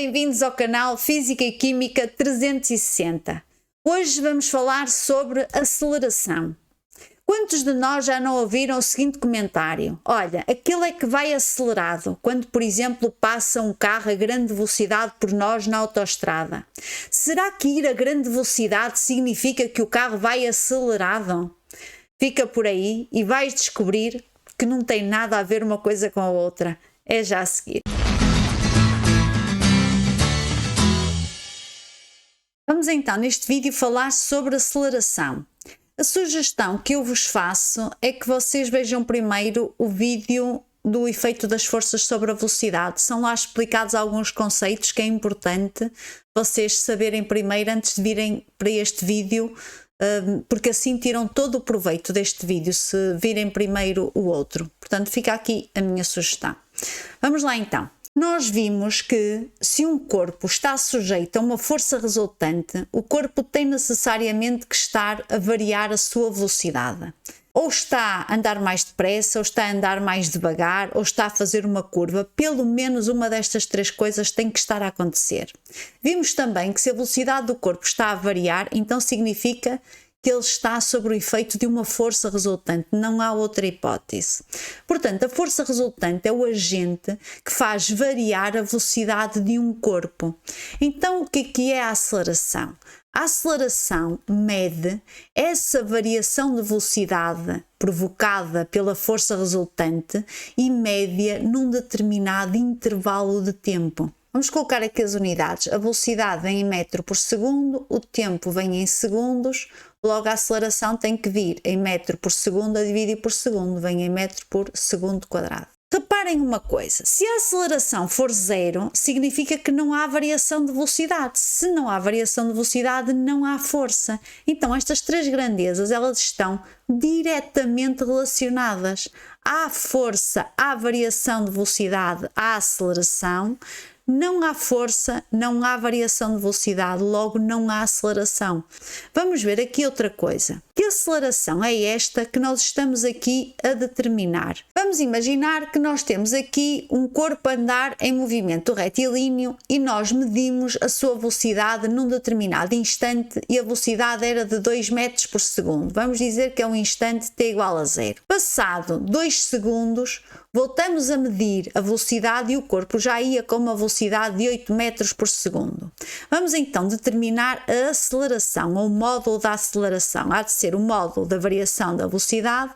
Bem-vindos ao canal Física e Química 360. Hoje vamos falar sobre aceleração. Quantos de nós já não ouviram o seguinte comentário? Olha, aquilo é que vai acelerado, quando, por exemplo, passa um carro a grande velocidade por nós na autoestrada. Será que ir a grande velocidade significa que o carro vai acelerado? Fica por aí e vais descobrir que não tem nada a ver uma coisa com a outra. É já a seguir. Vamos então neste vídeo falar sobre aceleração. A sugestão que eu vos faço é que vocês vejam primeiro o vídeo do efeito das forças sobre a velocidade. São lá explicados alguns conceitos que é importante vocês saberem primeiro antes de virem para este vídeo, porque assim tiram todo o proveito deste vídeo se virem primeiro o outro. Portanto, fica aqui a minha sugestão. Vamos lá então. Nós vimos que se um corpo está sujeito a uma força resultante, o corpo tem necessariamente que estar a variar a sua velocidade. Ou está a andar mais depressa, ou está a andar mais devagar, ou está a fazer uma curva. Pelo menos uma destas três coisas tem que estar a acontecer. Vimos também que se a velocidade do corpo está a variar, então significa que ele está sob o efeito de uma força resultante, não há outra hipótese. Portanto, a força resultante é o agente que faz variar a velocidade de um corpo. Então, o que é a aceleração? A aceleração mede essa variação de velocidade provocada pela força resultante e mede-a num determinado intervalo de tempo. Vamos colocar aqui as unidades. A velocidade vem em metro por segundo, o tempo vem em segundos, logo a aceleração tem que vir em metro por segundo a dividir por segundo, vem em metro por segundo quadrado. Reparem uma coisa, se a aceleração for zero, significa que não há variação de velocidade. Se não há variação de velocidade, não há força. Então estas três grandezas, elas estão diretamente relacionadas. Há força, há variação de velocidade, há aceleração. Não há força, não há variação de velocidade, logo não há aceleração. Vamos ver aqui outra coisa. Que aceleração é esta que nós estamos aqui a determinar? Vamos imaginar que nós temos aqui um corpo a andar em movimento retilíneo e nós medimos a sua velocidade num determinado instante e a velocidade era de 2 metros por segundo. Vamos dizer que é um instante t igual a 0. Passado 2 segundos, voltamos a medir a velocidade e o corpo já ia com uma velocidade de 8 metros por segundo. Vamos então determinar a aceleração ou o módulo da aceleração. Há de ser o módulo da variação da velocidade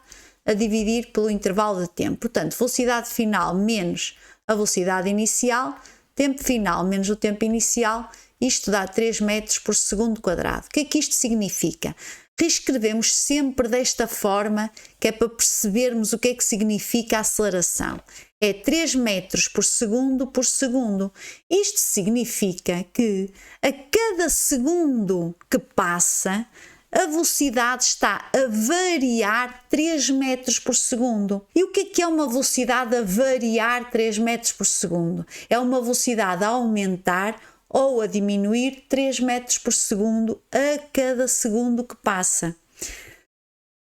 a dividir pelo intervalo de tempo. Portanto, velocidade final menos a velocidade inicial, tempo final menos o tempo inicial, isto dá 3 metros por segundo quadrado. O que é que isto significa? Reescrevemos sempre desta forma, que é para percebermos o que é que significa a aceleração. É 3 metros por segundo. Isto significa que a cada segundo que passa, a velocidade está a variar 3 metros por segundo. E o que é uma velocidade a variar 3 metros por segundo? É uma velocidade a aumentar ou a diminuir 3 metros por segundo a cada segundo que passa.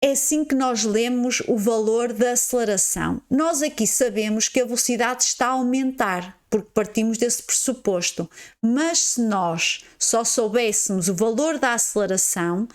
É assim que nós lemos o valor da aceleração. Nós aqui sabemos que a velocidade está a aumentar, porque partimos desse pressuposto. Mas se nós só soubéssemos o valor da aceleração,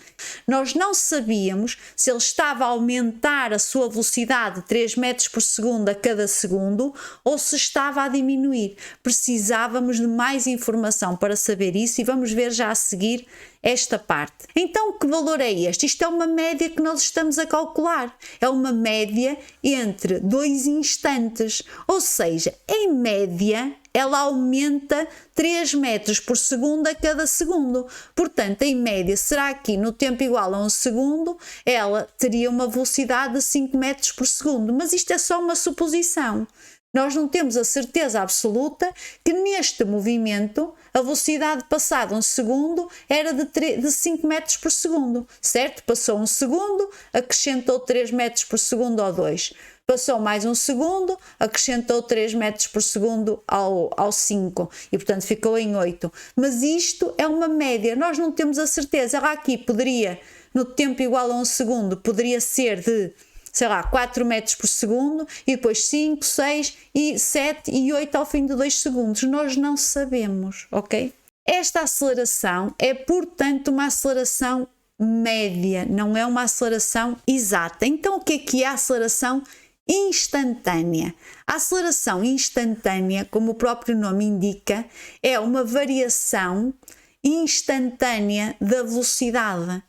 nós não sabíamos se ele estava a aumentar a sua velocidade 3 metros por segundo a cada segundo ou se estava a diminuir. Precisávamos de mais informação para saber isso e vamos ver já a seguir esta parte. Então, que valor é este? Isto é uma média que nós estamos a calcular. É uma média entre 2 instantes. Ou seja, em média, ela aumenta 3 metros por segundo a cada segundo. Portanto, em média, será que no tempo igual a 1 segundo, ela teria uma velocidade de 5 metros por segundo. Mas isto é só uma suposição. Nós não temos a certeza absoluta que neste movimento a velocidade passada 1 segundo era de 5 metros por segundo, certo? Passou 1 segundo, acrescentou 3 metros por segundo ou 2. Passou mais 1 segundo, acrescentou 3 metros por segundo ao 5 e portanto ficou em 8. Mas isto é uma média, nós não temos a certeza. Aqui poderia, no tempo igual a 1 segundo, poderia ser de sei lá, 4 metros por segundo e depois 5, 6 e 7 e 8 ao fim de 2 segundos. Nós não sabemos, ok? Esta aceleração é, portanto, uma aceleração média, não é uma aceleração exata. Então, o que é a aceleração instantânea? A aceleração instantânea, como o próprio nome indica, é uma variação instantânea da velocidade.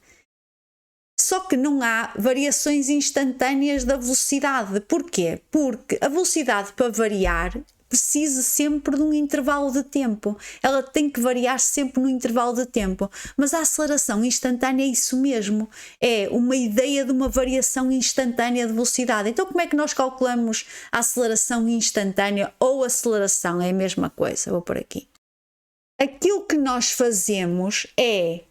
Só que não há variações instantâneas da velocidade. Porquê? Porque a velocidade, para variar, precisa sempre de um intervalo de tempo. Ela tem que variar sempre no intervalo de tempo. Mas a aceleração instantânea é isso mesmo. É uma ideia de uma variação instantânea de velocidade. Então, como é que nós calculamos a aceleração instantânea ou aceleração? É a mesma coisa. Vou por aqui. Aquilo que nós fazemos é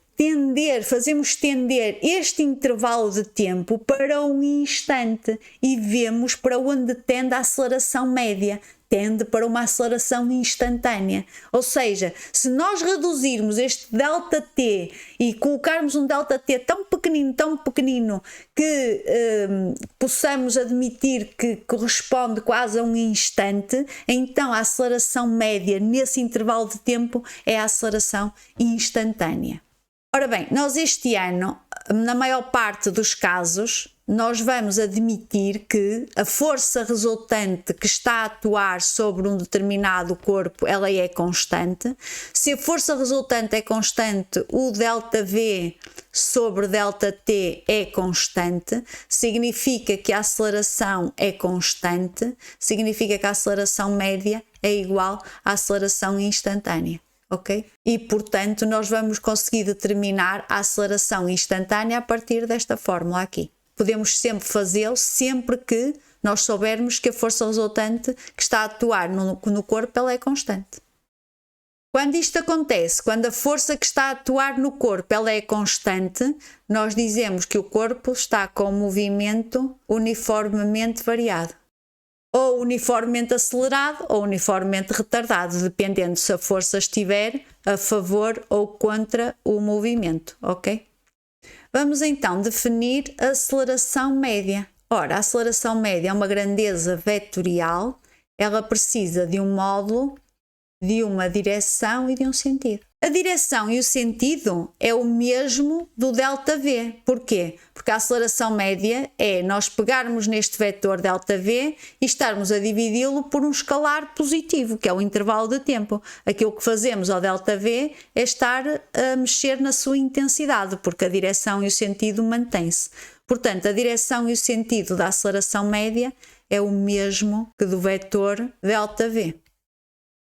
fazemos tender este intervalo de tempo para um instante e vemos para onde tende a aceleração média. Tende para uma aceleração instantânea. Ou seja, se nós reduzirmos este ΔT e colocarmos um ΔT tão pequenino, que possamos admitir que corresponde quase a um instante, então a aceleração média nesse intervalo de tempo é a aceleração instantânea. Ora bem, nós este ano, na maior parte dos casos, nós vamos admitir que a força resultante que está a atuar sobre um determinado corpo, ela é constante. Se a força resultante é constante, o ΔV sobre ΔT é constante, significa que a aceleração é constante, significa que a aceleração média é igual à aceleração instantânea. Ok? E, portanto, nós vamos conseguir determinar a aceleração instantânea a partir desta fórmula aqui. Podemos sempre fazê-lo, sempre que nós soubermos que a força resultante que está a atuar no corpo, ela é constante. Quando isto acontece, quando a força que está a atuar no corpo, ela é constante, nós dizemos que o corpo está com movimento uniformemente variado. Ou uniformemente acelerado ou uniformemente retardado, dependendo se a força estiver a favor ou contra o movimento, ok? Vamos então definir a aceleração média. Ora, a aceleração média é uma grandeza vetorial, ela precisa de um módulo, de uma direção e de um sentido. A direção e o sentido é o mesmo do ΔV. Porquê? Porque a aceleração média é nós pegarmos neste vetor ΔV e estarmos a dividi-lo por um escalar positivo, que é o intervalo de tempo. Aquilo que fazemos ao ΔV é estar a mexer na sua intensidade, porque a direção e o sentido mantêm-se. Portanto, a direção e o sentido da aceleração média é o mesmo que do vetor ΔV.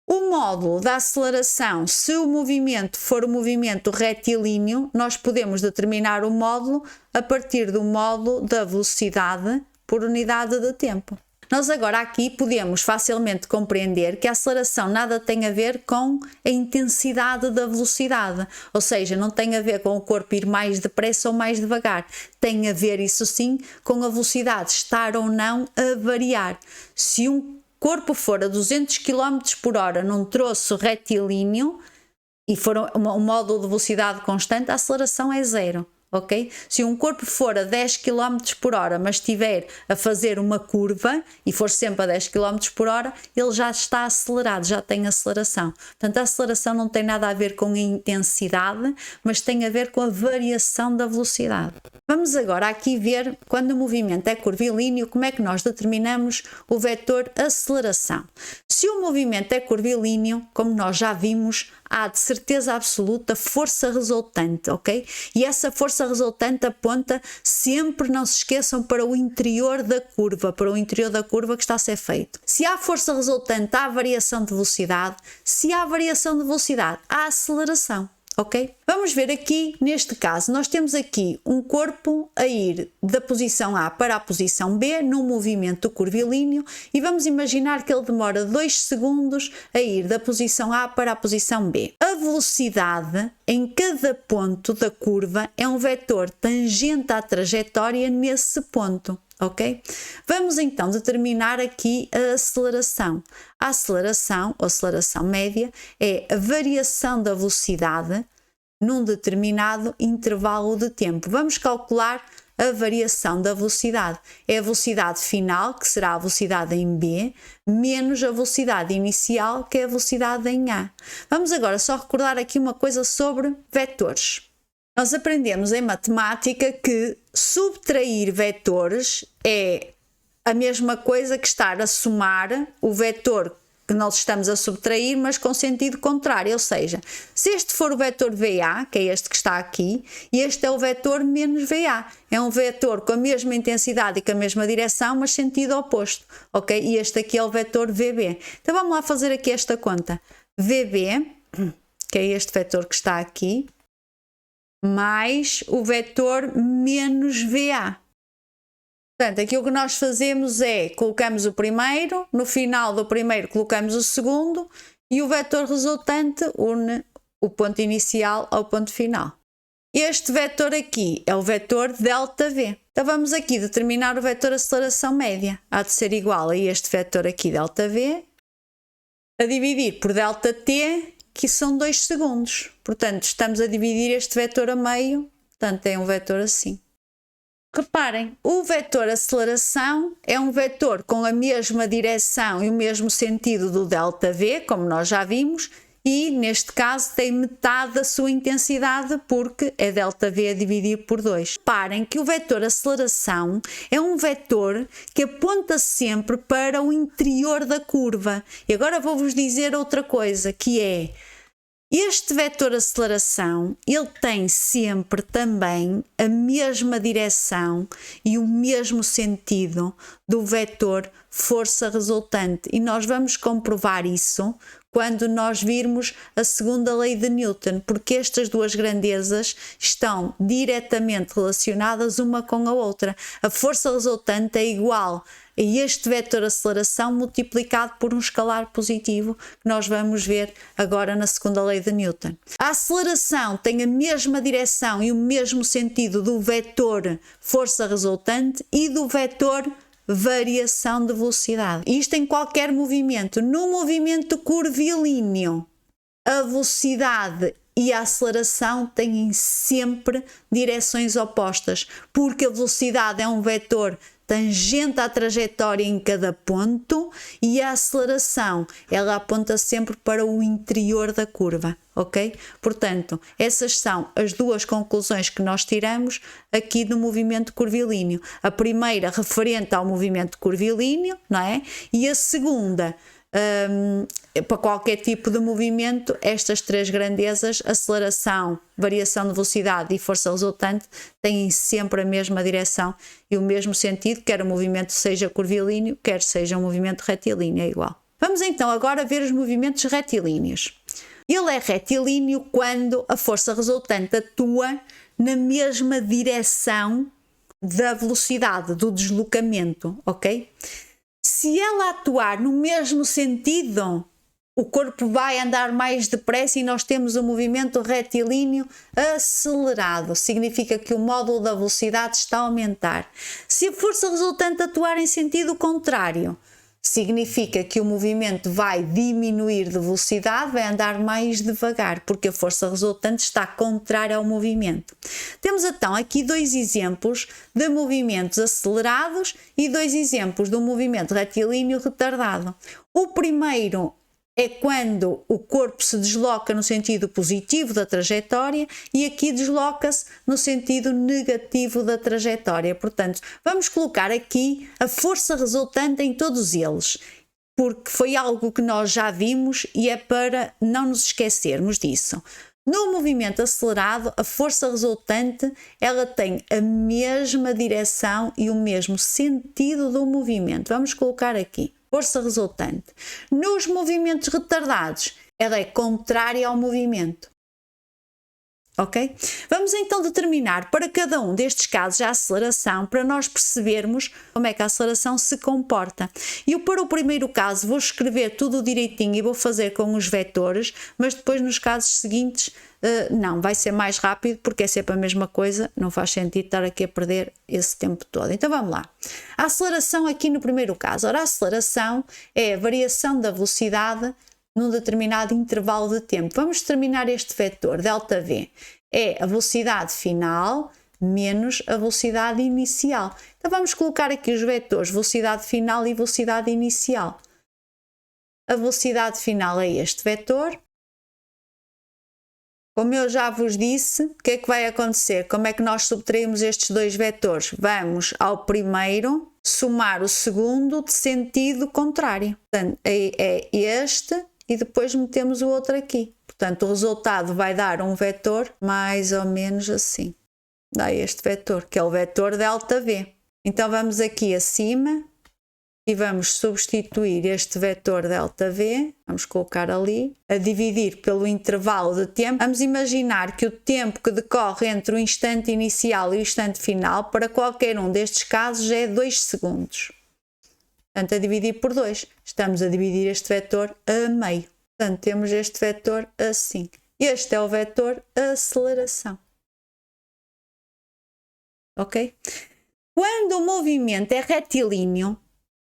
O módulo da aceleração, se o movimento for um movimento retilíneo, nós podemos determinar o módulo a partir do módulo da velocidade por unidade de tempo. Nós agora aqui podemos facilmente compreender que a aceleração nada tem a ver com a intensidade da velocidade, ou seja, não tem a ver com o corpo ir mais depressa ou mais devagar, tem a ver, isso sim, com a velocidade estar ou não a variar. Se um corpo for a 200 km por hora num troço retilíneo e for um módulo de velocidade constante, a aceleração é zero, ok? Se um corpo for a 10 km por hora, mas estiver a fazer uma curva e for sempre a 10 km por hora, ele já está acelerado, já tem aceleração. Portanto, a aceleração não tem nada a ver com a intensidade, mas tem a ver com a variação da velocidade. Vamos agora aqui ver, quando o movimento é curvilíneo, como é que nós determinamos o vetor aceleração. Se o movimento é curvilíneo, como nós já vimos, há de certeza absoluta força resultante, ok? E essa força resultante aponta sempre, não se esqueçam, para o interior da curva, que está a ser feito. Se há força resultante, há variação de velocidade. Se há variação de velocidade, há aceleração. Ok? Vamos ver aqui, neste caso, nós temos aqui um corpo a ir da posição A para a posição B num movimento curvilíneo e vamos imaginar que ele demora 2 segundos a ir da posição A para a posição B. A velocidade em cada ponto da curva é um vetor tangente à trajetória nesse ponto. Ok? Vamos então determinar aqui a aceleração. A aceleração, ou aceleração média, é a variação da velocidade num determinado intervalo de tempo. Vamos calcular a variação da velocidade. É a velocidade final, que será a velocidade em B, menos a velocidade inicial, que é a velocidade em A. Vamos agora só recordar aqui uma coisa sobre vetores. Nós aprendemos em matemática que subtrair vetores é a mesma coisa que estar a somar o vetor que nós estamos a subtrair, mas com sentido contrário, ou seja, se este for o vetor VA, que é este que está aqui, e este é o vetor menos VA, é um vetor com a mesma intensidade e com a mesma direção, mas sentido oposto, ok? E este aqui é o vetor VB. Então vamos lá fazer aqui esta conta. VB, que é este vetor que está aqui, mais o vetor menos VA. Portanto, aqui o que nós fazemos é, colocamos o primeiro, no final do primeiro colocamos o segundo e o vetor resultante une o ponto inicial ao ponto final. Este vetor aqui é o vetor ΔV. Então vamos aqui determinar o vetor aceleração média. Há de ser igual a este vetor aqui, ΔV, a dividir por ΔT, que são 2 segundos. Portanto, estamos a dividir este vetor a meio, portanto é um vetor assim. Reparem, o vetor aceleração é um vetor com a mesma direção e o mesmo sentido do ΔV, como nós já vimos, e neste caso tem metade da sua intensidade porque é ΔV a dividir por 2. Reparem que o vetor aceleração é um vetor que aponta sempre para o interior da curva. E agora vou-vos dizer outra coisa, que é este vetor aceleração, ele tem sempre também a mesma direção e o mesmo sentido do vetor força resultante. E nós vamos comprovar isso quando nós virmos a segunda lei de Newton, porque estas duas grandezas estão diretamente relacionadas uma com a outra. A força resultante é igual a este vetor aceleração multiplicado por um escalar positivo, que nós vamos ver agora na segunda lei de Newton. A aceleração tem a mesma direção e o mesmo sentido do vetor força resultante e do vetor variação de velocidade. Isto em qualquer movimento. No movimento curvilíneo, a velocidade e a aceleração têm sempre direções opostas, porque a velocidade é um vetor tangente à trajetória em cada ponto e a aceleração, ela aponta sempre para o interior da curva, ok? Portanto, essas são as duas conclusões que nós tiramos aqui do movimento curvilíneo. A primeira referente ao movimento curvilíneo, não é? E a segunda, para qualquer tipo de movimento, estas três grandezas, aceleração, variação de velocidade e força resultante, têm sempre a mesma direção e o mesmo sentido, quer o movimento seja curvilíneo, quer seja um movimento retilíneo, é igual. Vamos então agora ver os movimentos retilíneos. Ele é retilíneo quando a força resultante atua na mesma direção da velocidade, do deslocamento, ok? Se ela atuar no mesmo sentido, o corpo vai andar mais depressa e nós temos um movimento retilíneo acelerado. Significa que o módulo da velocidade está a aumentar. Se a força resultante atuar em sentido contrário, significa que o movimento vai diminuir de velocidade, vai andar mais devagar, porque a força resultante está contrária ao movimento. Temos então aqui dois exemplos de movimentos acelerados e dois exemplos de um movimento retilíneo retardado. O primeiro é quando o corpo se desloca no sentido positivo da trajetória e aqui desloca-se no sentido negativo da trajetória. Portanto, vamos colocar aqui a força resultante em todos eles, porque foi algo que nós já vimos e é para não nos esquecermos disso. No movimento acelerado, a força resultante, ela tem a mesma direção e o mesmo sentido do movimento. Vamos colocar aqui. Força resultante. Nos movimentos retardados, ela é contrária ao movimento. Ok? Vamos então determinar para cada um destes casos a aceleração para nós percebermos como é que a aceleração se comporta. Eu para o primeiro caso vou escrever tudo direitinho e vou fazer com os vetores, mas depois nos casos seguintes não, vai ser mais rápido porque é sempre a mesma coisa, não faz sentido estar aqui a perder esse tempo todo. Então vamos lá. A aceleração aqui no primeiro caso. Ora, a aceleração é a variação da velocidade num determinado intervalo de tempo. Vamos determinar este vetor, ΔV. É a velocidade final menos a velocidade inicial. Então vamos colocar aqui os vetores velocidade final e velocidade inicial. A velocidade final é este vetor. Como eu já vos disse, o que é que vai acontecer? Como é que nós subtraímos estes dois vetores? Vamos ao primeiro somar o segundo de sentido contrário. Portanto, é este e depois metemos o outro aqui. Portanto, o resultado vai dar um vetor mais ou menos assim. Dá este vetor, que é o vetor ΔV. Então vamos aqui acima e vamos substituir este vetor ΔV, vamos colocar ali, a dividir pelo intervalo de tempo. Vamos imaginar que o tempo que decorre entre o instante inicial e o instante final, para qualquer um destes casos, é 2 segundos. Portanto, a dividir por 2. Estamos a dividir este vetor a meio. Portanto, temos este vetor assim. Este é o vetor aceleração. Ok? Quando o movimento é retilíneo,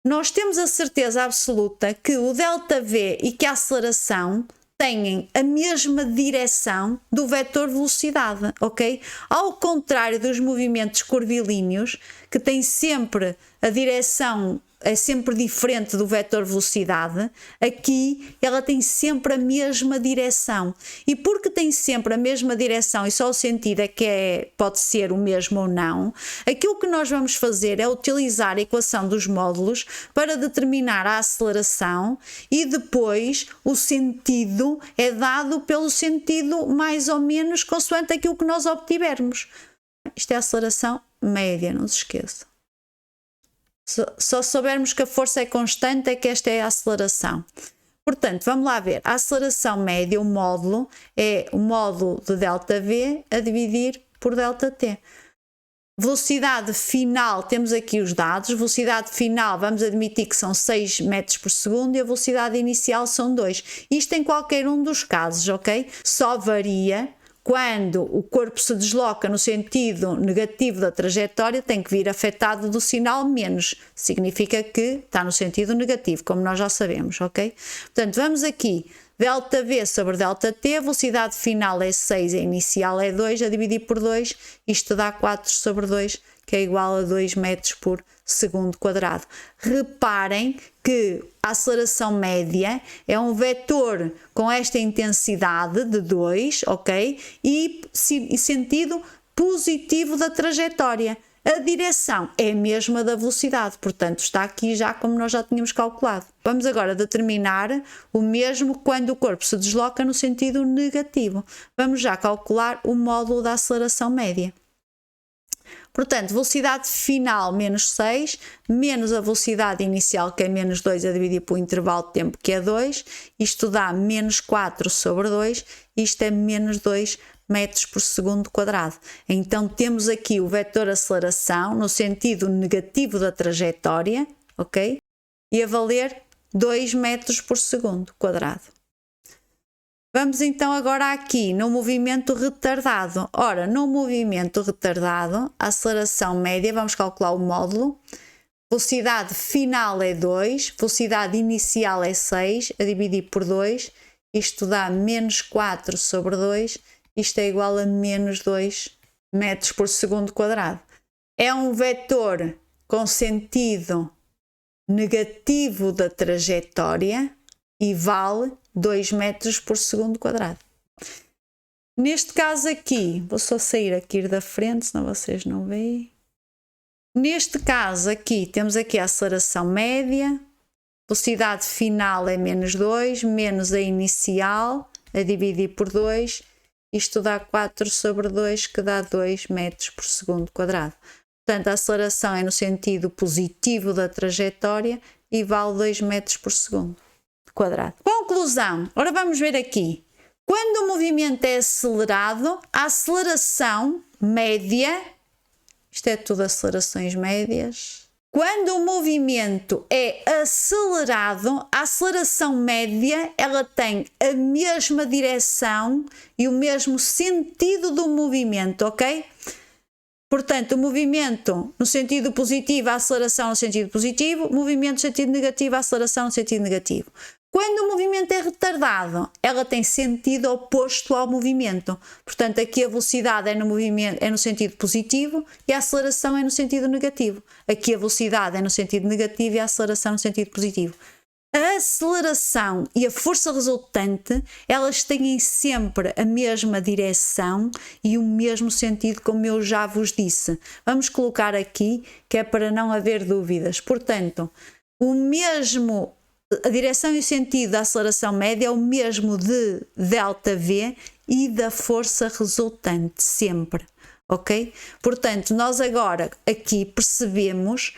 nós temos a certeza absoluta que o ΔV e que a aceleração têm a mesma direção do vetor velocidade, ok? Ao contrário dos movimentos curvilíneos, que têm sempre a direção é sempre diferente do vetor velocidade, aqui ela tem sempre a mesma direção. E porque tem sempre a mesma direção e só o sentido é que pode ser o mesmo ou não, aquilo que nós vamos fazer é utilizar a equação dos módulos para determinar a aceleração e depois o sentido é dado pelo sentido mais ou menos consoante aquilo que nós obtivermos. Isto é a aceleração média, não se esqueça. Só soubermos que a força é constante é que esta é a aceleração. Portanto, vamos lá ver. A aceleração média, o módulo, é o módulo de ΔV a dividir por ΔT. Velocidade final, temos aqui os dados. Velocidade final, vamos admitir que são 6 metros por segundo e a velocidade inicial são 2. Isto em qualquer um dos casos, ok? Só varia quando o corpo se desloca no sentido negativo da trajetória, tem que vir afetado do sinal menos. Significa que está no sentido negativo, como nós já sabemos, ok? Portanto, vamos aqui, ΔV sobre ΔT, velocidade final é 6, a inicial é 2, a dividir por 2, isto dá 4 sobre 2, que é igual a 2 metros por segundo quadrado. Reparem que a aceleração média é um vetor com esta intensidade de 2, ok? E sentido positivo da trajetória. A direção é a mesma da velocidade, portanto está aqui já como nós já tínhamos calculado. Vamos agora determinar o mesmo quando o corpo se desloca no sentido negativo. Vamos já calcular o módulo da aceleração média. Portanto, velocidade final menos 6, menos a velocidade inicial que é menos 2 a dividir pelo intervalo de tempo que é 2, isto dá menos 4 sobre 2, isto é menos 2 metros por segundo quadrado. Então temos aqui o vetor aceleração no sentido negativo da trajetória, ok? E a valer 2 metros por segundo quadrado. Vamos então agora aqui no movimento retardado. Ora, no movimento retardado, a aceleração média, vamos calcular o módulo. Velocidade final é 2, velocidade inicial é 6, a dividir por 2, isto dá menos 4 sobre 2, isto é igual a menos 2 metros por segundo quadrado. É um vetor com sentido negativo da trajetória e vale 2 metros por segundo quadrado. Neste caso aqui, vou só sair aqui da frente, senão vocês não veem. Neste caso aqui, temos aqui a aceleração média, velocidade final é menos 2, menos a inicial, a dividir por 2, isto dá 4 sobre 2, que dá 2 metros por segundo quadrado. Portanto, a aceleração é no sentido positivo da trajetória e vale 2 metros por segundo quadrado. Conclusão. Ora vamos ver aqui. Quando o movimento é acelerado, a aceleração média, isto é tudo acelerações médias. Quando o movimento é acelerado, a aceleração média, ela tem a mesma direção e o mesmo sentido do movimento, ok? Portanto, o movimento no sentido positivo, a aceleração no sentido positivo, o movimento no sentido negativo, a aceleração no sentido negativo. Quando o movimento é retardado, ela tem sentido oposto ao movimento. Portanto, aqui a velocidade é no sentido positivo e a aceleração é no sentido negativo. Aqui a velocidade é no sentido negativo e a aceleração no sentido positivo. A aceleração e a força resultante, elas têm sempre a mesma direção e o mesmo sentido, como eu já vos disse. Vamos colocar aqui, que é para não haver dúvidas. Portanto, a direção e o sentido da aceleração média é o mesmo de ΔV e da força resultante, sempre, ok? Portanto, nós agora aqui percebemos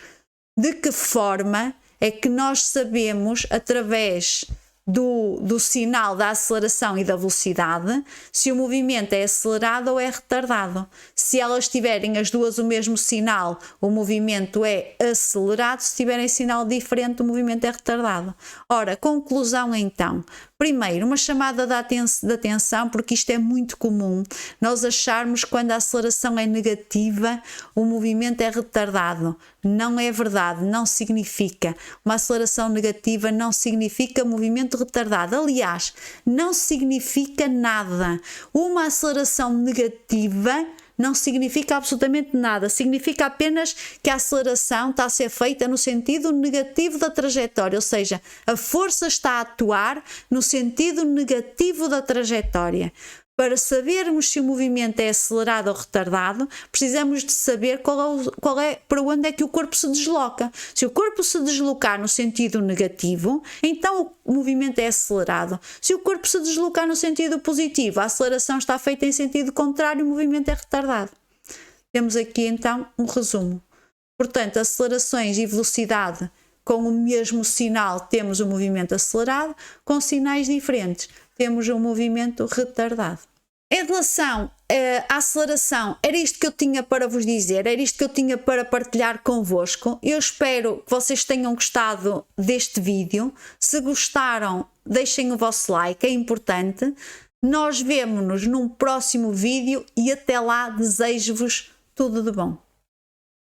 de que forma é que nós sabemos, através do sinal da aceleração e da velocidade, se o movimento é acelerado ou é retardado. Se elas tiverem as duas o mesmo sinal, o movimento é acelerado; se tiverem sinal diferente, o movimento é retardado. Ora, conclusão então. Primeiro, uma chamada de atenção, porque isto é muito comum, nós acharmos que quando a aceleração é negativa, o movimento é retardado. Não é verdade, não significa. Uma aceleração negativa não significa movimento retardado. Aliás, não significa nada. Uma aceleração negativa não significa absolutamente nada, significa apenas que a aceleração está a ser feita no sentido negativo da trajetória, ou seja, a força está a atuar no sentido negativo da trajetória. Para sabermos se o movimento é acelerado ou retardado, precisamos de saber para onde é que o corpo se desloca. Se o corpo se deslocar no sentido negativo, então o movimento é acelerado. Se o corpo se deslocar no sentido positivo, a aceleração está feita em sentido contrário, o movimento é retardado. Temos aqui então um resumo. Portanto, acelerações e velocidade com o mesmo sinal temos o movimento acelerado, com sinais diferentes temos um movimento retardado. Em relação à aceleração, era isto que eu tinha para vos dizer, era isto que eu tinha para partilhar convosco. Eu espero que vocês tenham gostado deste vídeo. Se gostaram, deixem o vosso like, é importante. Nós vemo-nos num próximo vídeo e até lá desejo-vos tudo de bom.